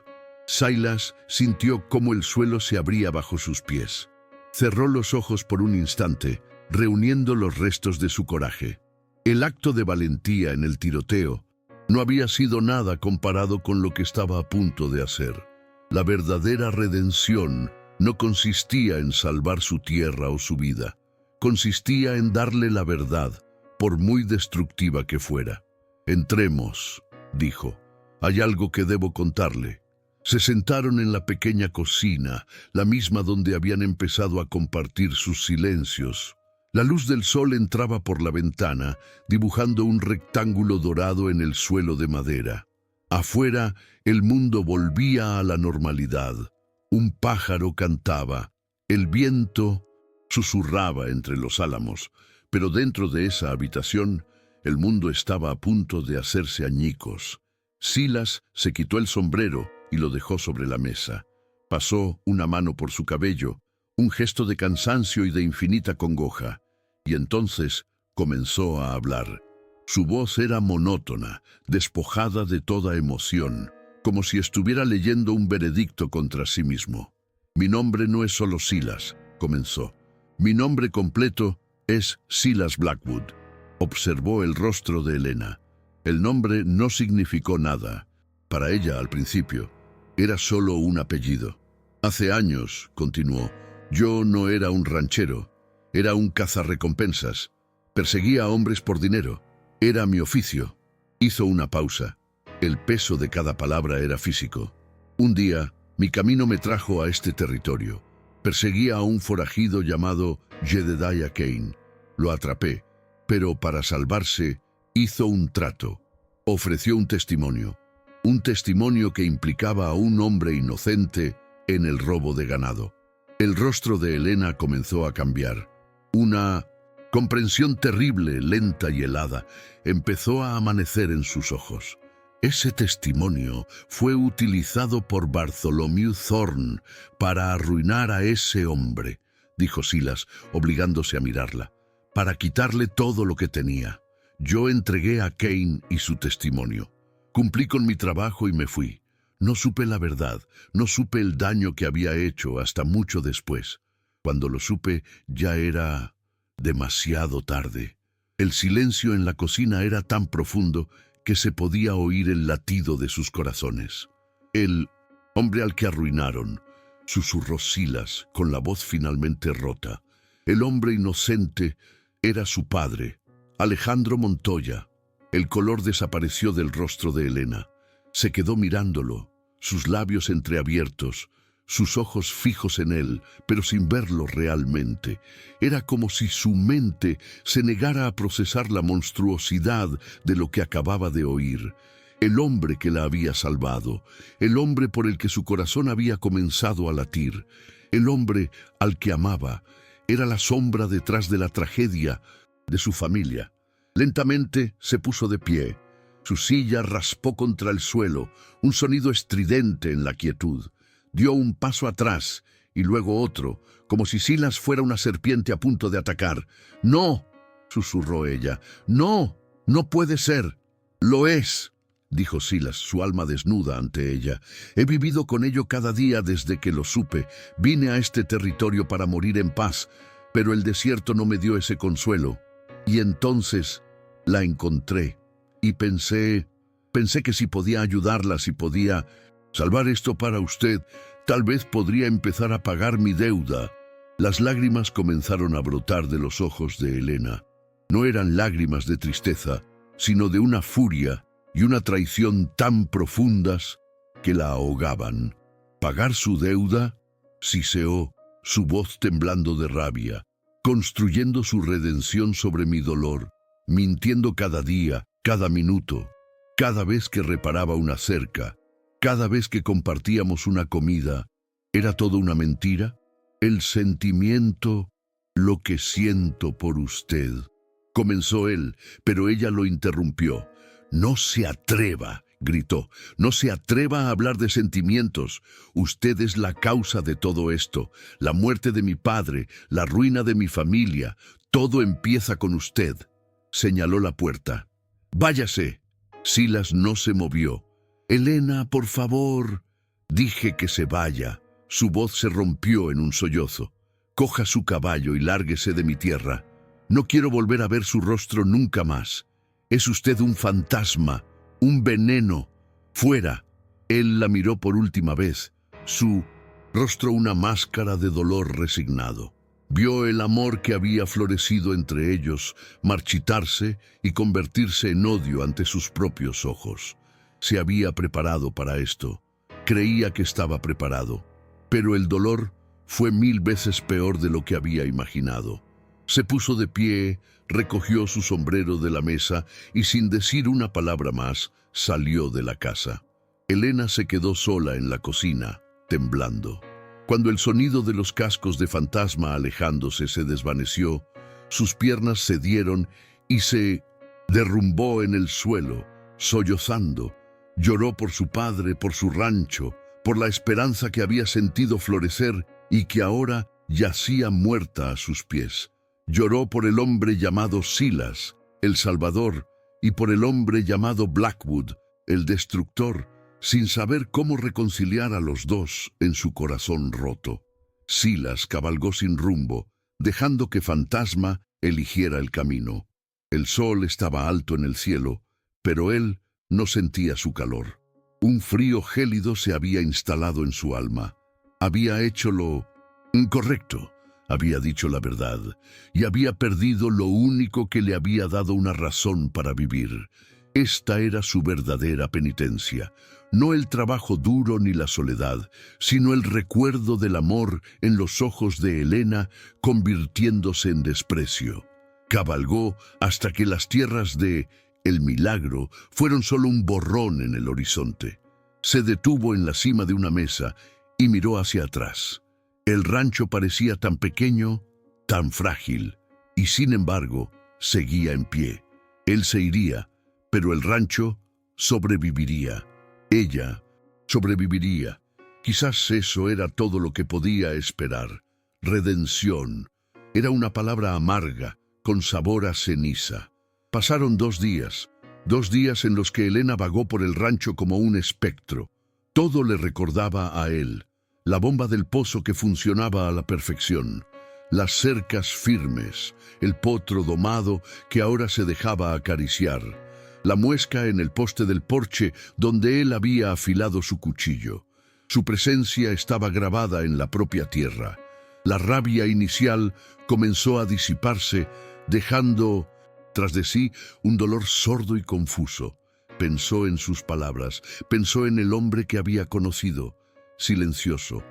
Silas sintió cómo el suelo se abría bajo sus pies. Cerró los ojos por un instante, reuniendo los restos de su coraje. El acto de valentía en el tiroteo no había sido nada comparado con lo que estaba a punto de hacer. La verdadera redención no consistía en salvar su tierra o su vida. Consistía en darle la verdad, por muy destructiva que fuera. «Entremos», dijo. «Hay algo que debo contarle». Se sentaron en la pequeña cocina, la misma donde habían empezado a compartir sus silencios. La luz del sol entraba por la ventana, dibujando un rectángulo dorado en el suelo de madera. Afuera, el mundo volvía a la normalidad. Un pájaro cantaba. El viento susurraba entre los álamos, pero dentro de esa habitación, el mundo estaba a punto de hacerse añicos. Silas se quitó el sombrero y lo dejó sobre la mesa. Pasó una mano por su cabello, un gesto de cansancio y de infinita congoja, y entonces comenzó a hablar. Su voz era monótona, despojada de toda emoción, como si estuviera leyendo un veredicto contra sí mismo. «Mi nombre no es solo Silas», comenzó. «Mi nombre completo es Silas Blackwood». Observó el rostro de Helena. El nombre no significó nada. Para ella, al principio, era solo un apellido. «Hace años», continuó, «yo no era un ranchero, era un cazarrecompensas. Perseguía a hombres por dinero. Era mi oficio». Hizo una pausa. El peso de cada palabra era físico. «Un día, mi camino me trajo a este territorio. Perseguía a un forajido llamado Jedediah Kane. Lo atrapé, pero para salvarse hizo un trato. Ofreció un testimonio que implicaba a un hombre inocente en el robo de ganado». El rostro de Helena comenzó a cambiar. Una comprensión terrible, lenta y helada, empezó a amanecer en sus ojos. Ese testimonio fue utilizado por Bartholomew Thorn para arruinar a ese hombre, dijo Silas, obligándose a mirarla, para quitarle todo lo que tenía. Yo entregué a Kane y su testimonio. Cumplí con mi trabajo y me fui. No supe la verdad, no supe el daño que había hecho hasta mucho después. Cuando lo supe, ya era demasiado tarde. El silencio en la cocina era tan profundo que se podía oír el latido de sus corazones. «El hombre al que arruinaron», susurró Silas con la voz finalmente rota. «El hombre inocente era su padre, Alejandro Montoya». El color desapareció del rostro de Helena. Se quedó mirándolo, sus labios entreabiertos, sus ojos fijos en él, pero sin verlo realmente. Era como si su mente se negara a procesar la monstruosidad de lo que acababa de oír. El hombre que la había salvado, el hombre por el que su corazón había comenzado a latir, el hombre al que amaba, era la sombra detrás de la tragedia de su familia. Lentamente se puso de pie. Su silla raspó contra el suelo, un sonido estridente en la quietud. Dio un paso atrás y luego otro, como si Silas fuera una serpiente a punto de atacar. «No», susurró ella. «No, no puede ser». «Lo es», dijo Silas, su alma desnuda ante ella. «He vivido con ello cada día desde que lo supe. Vine a este territorio para morir en paz, pero el desierto no me dio ese consuelo. Y entonces la encontré. Y pensé que si podía ayudarla, si podía salvar esto para usted, tal vez podría empezar a pagar mi deuda». Las lágrimas comenzaron a brotar de los ojos de Elena. No eran lágrimas de tristeza, sino de una furia y una traición tan profundas que la ahogaban. ¿Pagar su deuda?, siseó, su voz temblando de rabia, construyendo su redención sobre mi dolor, mintiendo cada día, cada minuto, cada vez que reparaba una cerca, cada vez que compartíamos una comida. ¿Era todo una mentira? El sentimiento, lo que siento por usted. Comenzó él, pero ella lo interrumpió. «No se atreva», gritó, «no se atreva a hablar de sentimientos. Usted es la causa de todo esto. La muerte de mi padre, la ruina de mi familia. Todo empieza con usted». Señaló la puerta. «Váyase». Silas no se movió. «Elena, por favor». «Dije que se vaya». Su voz se rompió en un sollozo. «Coja su caballo y lárguese de mi tierra. No quiero volver a ver su rostro nunca más. Es usted un fantasma, un veneno. Fuera». Él la miró por última vez, su rostro una máscara de dolor resignado. Vio el amor que había florecido entre ellos marchitarse y convertirse en odio ante sus propios ojos. Se había preparado para esto. Creía que estaba preparado. Pero el dolor fue 1000 veces peor de lo que había imaginado. Se puso de pie, recogió su sombrero de la mesa y sin decir una palabra más, salió de la casa. Elena se quedó sola en la cocina, temblando. Cuando el sonido de los cascos de fantasma alejándose se desvaneció, sus piernas cedieron y se derrumbó en el suelo, sollozando. Lloró por su padre, por su rancho, por la esperanza que había sentido florecer y que ahora yacía muerta a sus pies. Lloró por el hombre llamado Silas, el Salvador, y por el hombre llamado Blackwood, el Destructor, sin saber cómo reconciliar a los dos en su corazón roto. Silas cabalgó sin rumbo, dejando que Fantasma eligiera el camino. El sol estaba alto en el cielo, pero él no sentía su calor. Un frío gélido se había instalado en su alma. Había hecho lo incorrecto, había dicho la verdad, y había perdido lo único que le había dado una razón para vivir. Esta era su verdadera penitencia, no el trabajo duro ni la soledad, sino el recuerdo del amor en los ojos de Elena convirtiéndose en desprecio. Cabalgó hasta que las tierras de El Milagro fueron solo un borrón en el horizonte. Se detuvo en la cima de una mesa y miró hacia atrás. El rancho parecía tan pequeño, tan frágil, y sin embargo seguía en pie. Él se iría, pero el rancho sobreviviría. Ella sobreviviría. Quizás eso era todo lo que podía esperar. Redención. Era una palabra amarga, con sabor a ceniza. Pasaron 2 días en los que Elena vagó por el rancho como un espectro. Todo le recordaba a él. La bomba del pozo que funcionaba a la perfección, las cercas firmes, el potro domado que ahora se dejaba acariciar, la muesca en el poste del porche donde él había afilado su cuchillo. Su presencia estaba grabada en la propia tierra. La rabia inicial comenzó a disiparse, dejando tras de sí un dolor sordo y confuso. Pensó en sus palabras, pensó en el hombre que había conocido, silencioso,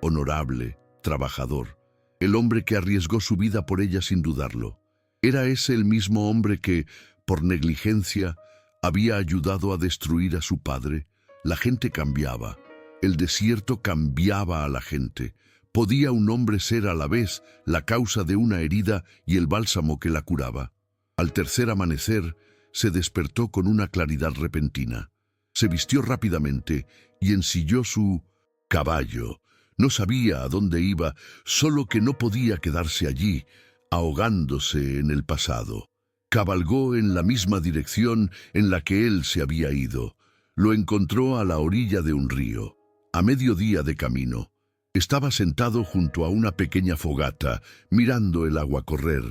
honorable, trabajador, el hombre que arriesgó su vida por ella sin dudarlo. Era ese el mismo hombre que, por negligencia, había ayudado a destruir a su padre. La gente cambiaba. El desierto cambiaba a la gente. ¿Podía un hombre ser a la vez la causa de una herida y el bálsamo que la curaba? Al tercer amanecer, se despertó con una claridad repentina. Se vistió rápidamente y ensilló su caballo. No sabía a dónde iba, solo que no podía quedarse allí, ahogándose en el pasado. Cabalgó en la misma dirección en la que él se había ido. Lo encontró a la orilla de un río. A mediodía de camino, estaba sentado junto a una pequeña fogata, mirando el agua correr.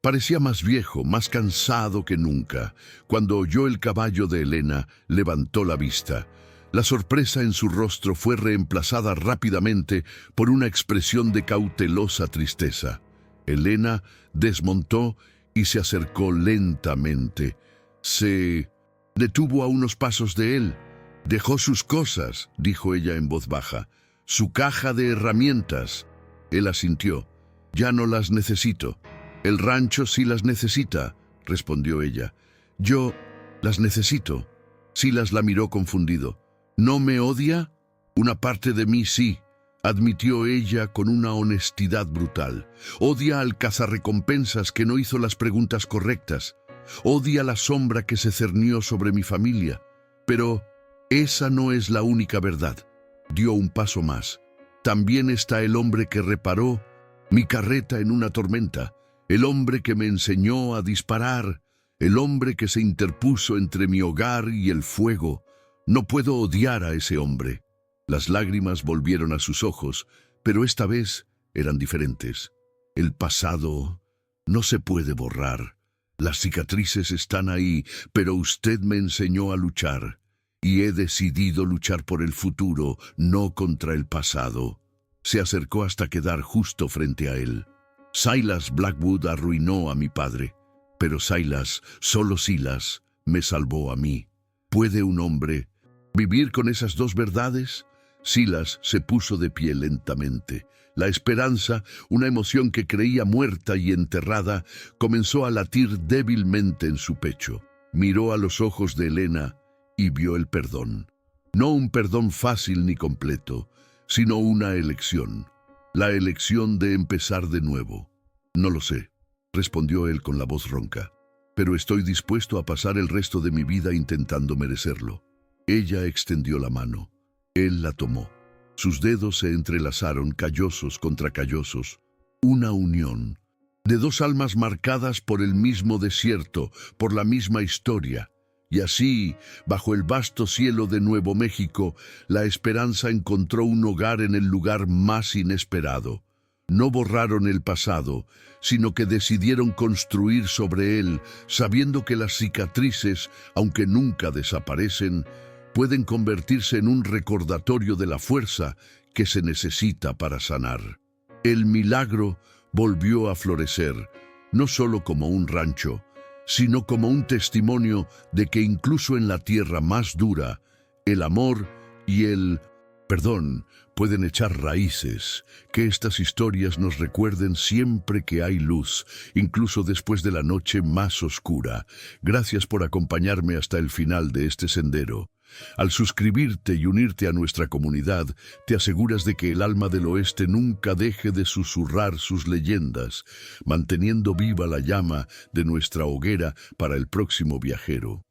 Parecía más viejo, más cansado que nunca. Cuando oyó el caballo de Elena, levantó la vista. La sorpresa en su rostro fue reemplazada rápidamente por una expresión de cautelosa tristeza. Elena desmontó y se acercó lentamente. Se detuvo a unos pasos de él. «Dejó sus cosas», dijo ella en voz baja. «Su caja de herramientas». Él asintió. «Ya no las necesito». «El rancho sí las necesita», respondió ella. «Yo las necesito». Silas la miró confundido. «¿No me odia?» «Una parte de mí sí», admitió ella con una honestidad brutal. «Odia al cazarrecompensas que no hizo las preguntas correctas. Odia la sombra que se cernió sobre mi familia. Pero esa no es la única verdad». Dio un paso más. «También está el hombre que reparó mi carreta en una tormenta. El hombre que me enseñó a disparar. El hombre que se interpuso entre mi hogar y el fuego. No puedo odiar a ese hombre». Las lágrimas volvieron a sus ojos, pero esta vez eran diferentes. «El pasado no se puede borrar. Las cicatrices están ahí, pero usted me enseñó a luchar. Y he decidido luchar por el futuro, no contra el pasado». Se acercó hasta quedar justo frente a él. «Silas Blackwood arruinó a mi padre, pero Silas, solo Silas, me salvó a mí. ¿Puede un hombre vivir con esas dos verdades?» Silas se puso de pie lentamente. La esperanza, una emoción que creía muerta y enterrada, comenzó a latir débilmente en su pecho. Miró a los ojos de Elena y vio el perdón. No un perdón fácil ni completo, sino una elección. La elección de empezar de nuevo. «No lo sé», respondió él con la voz ronca, «pero estoy dispuesto a pasar el resto de mi vida intentando merecerlo». Ella extendió la mano. Él la tomó. Sus dedos se entrelazaron, callosos contra callosos. Una unión de dos almas marcadas por el mismo desierto, por la misma historia. Y así, bajo el vasto cielo de Nuevo México, la esperanza encontró un hogar en el lugar más inesperado. No borraron el pasado, sino que decidieron construir sobre él, sabiendo que las cicatrices, aunque nunca desaparecen, pueden convertirse en un recordatorio de la fuerza que se necesita para sanar. El milagro volvió a florecer, no solo como un rancho, sino como un testimonio de que incluso en la tierra más dura, el amor y el perdón pueden echar raíces. Que estas historias nos recuerden siempre que hay luz, incluso después de la noche más oscura. Gracias por acompañarme hasta el final de este sendero. Al suscribirte y unirte a nuestra comunidad, te aseguras de que el alma del oeste nunca deje de susurrar sus leyendas, manteniendo viva la llama de nuestra hoguera para el próximo viajero.